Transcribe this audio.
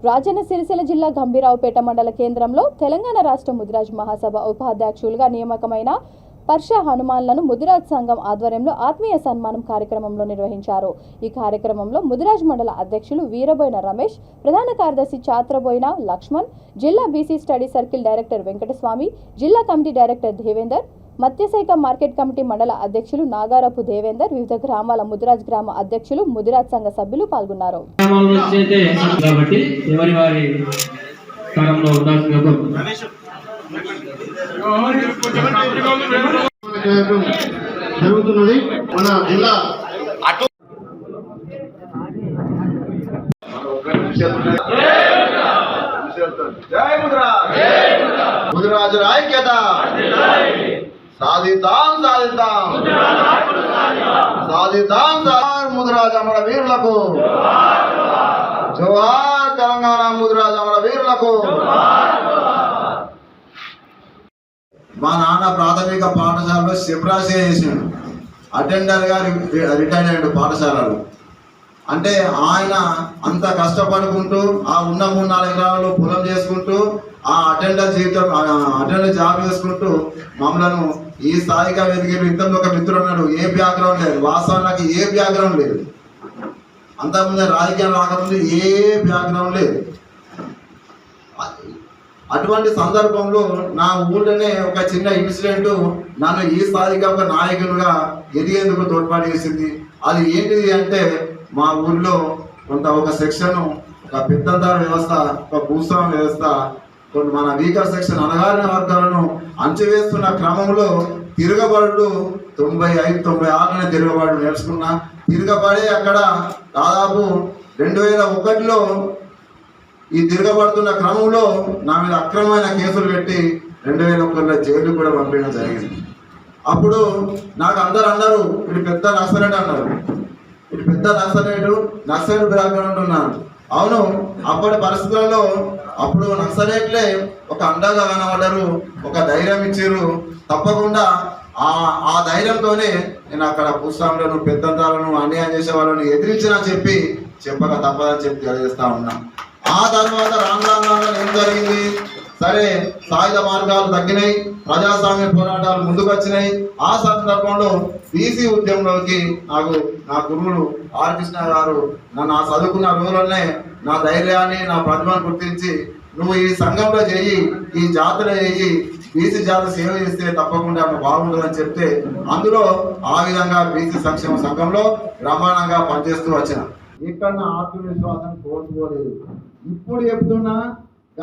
రాజన్న సిరిసిల్ల జిల్లా గంభీరావుపేట మండల కేంద్రంలో తెలంగాణ రాష్ట్ర ముదిరాజ్ మహాసభ ఉపాధ్యక్షులుగా నియామకమైన పర్ష హనుమాన్లను ముదిరాజ్ సంఘం ఆధ్వర్యంలో ఆత్మీయ సన్మానం కార్యక్రమంలో నిర్వహించారు. ఈ కార్యక్రమంలో ముదిరాజ్ మండల అధ్యక్షులు వీరబోయిన రమేష్, ప్రధాన కార్యదర్శి చాత్రబోయిన లక్ష్మణ్, జిల్లా BC study circle director Venkataswamy, జిల్లా కమిటీ డైరెక్టర్ దేవేందర్, మత్స్యశాఖ మార్కెట్ కమిటీ మండల అధ్యక్షులు నాగారపు దేవేందర్, వివిధ గ్రామాల ముదిరాజ్ గ్రామ అధ్యక్షులు, ముదిరాజ్ సంఘ సభ్యులు పాల్గొన్నారు. జరుగుతున్నది మన జిల్లా ముదిరాజుల ఐక్యత సాధిద్దాం సాధిద్దాం సాధిద్దాం. ముదిరాజ్ అమర వీరులకు జోహార్. తెలంగాణ ముదిరాజ్ అమర వీరులకు. మా నాన్న ప్రాథమిక పాఠశాలలో సిఫ్రాసి చేసిండు, అటెండర్గా రిటైర్డ్ అయ్యాడు పాఠశాలలో. అంటే ఆయన అంత కష్టపడుకుంటూ ఆ ఉన్న 3-4 ఎకరాలు పొలం చేసుకుంటూ ఆ అటెండర్ జాబ్ చేసుకుంటూ మమ్మలను ఈ స్థాయిగా వెలిగారు. ఇంతలో ఒక మిత్రుడు అన్నాడు, ఏ బ్యాక్గ్రౌండ్ లేదు. వాస్తవానికి ఏ బ్యాక్గ్రౌండ్ లేదు. అంతకుముందు రాజకీయం రాకముందు ఏ బ్యాక్గ్రౌండ్ లేదు. అటువంటి సందర్భంలో నా ఊళ్ళోనే ఒక చిన్న ఇన్సిడెంట్ నన్ను ఈ స్థాయిగా ఒక నాయకులుగా ఎదిగేందుకు తోడ్పాటు చేసింది. అది ఏంటిది అంటే, మా ఊళ్ళో ఒక సెక్షన్, ఒక పెద్దందారు వ్యవస్థ, ఒక భూస్వామ్య వ్యవస్థ, మన వీకర్ సెక్షన్ అణగారిన వర్గాలను అంచవేస్తున్న క్రమంలో తిరగబడులు 95-96 తిరగబడులు నేర్చుకున్నా. తిరగబడి అక్కడ దాదాపు 2001లో ఈ తిరగబడుతున్న క్రమంలో నా మీద అక్రమమైన కేసులు పెట్టి 2001లో జైలు కూడా పంపించడం జరిగింది. అప్పుడు నాకు అందరు అన్నారు, ఇది పెద్ద నక్సలైట్ అన్నారు. ఇది పెద్ద నక్సలైట్ బ్యాక్గ్రౌండ్ ఉన్నాను. అవును, అప్పటి పరిస్థితులలో అప్పుడు నక్సలైట్లే ఒక అండగా కనబడ్డారు, ఒక ధైర్యం ఇచ్చారు. తప్పకుండా ఆ ధైర్యంతోనే నేను అక్కడ భూస్వాములను, పెద్దంతాలను, అన్యాయం చేసే వాళ్ళని ఎదిరించినా చెప్పక తప్పదని చెప్పి తెలియజేస్తా ఉన్నా. ఆ తర్వాత రాంగా ఏం జరిగింది? సరే, సాయుధ మార్గాలు తగ్గినాయి, ప్రజాస్వామ్య పోరాటాలు ముందుకు వచ్చినాయి. ఆ సందర్భంలో బీసీ ఉద్యమంలోకి నా గురువులు ఆర్ కృష్ణ గారు నన్ను ఆ చదువుకున్న రోజుల్లోనే నా ధైర్యాన్ని, నా ప్రతిభను గుర్తించి, నువ్వు ఈ సంఘంలో చెయ్యి, ఈ జాతర చెయ్యి, బీసీ జాతర సేవ చేస్తే తప్పకుండా బాగుంటుందని చెప్తే అందులో ఆ విధంగా బీసీ సంక్షేమ సంఘంలో బ్రహ్మాండంగా పనిచేస్తూ వచ్చిన. ఇక్కడ నా ఆత్మవిశ్వాసం కోల్పోలేదు. ఇప్పుడు చెప్తున్నా,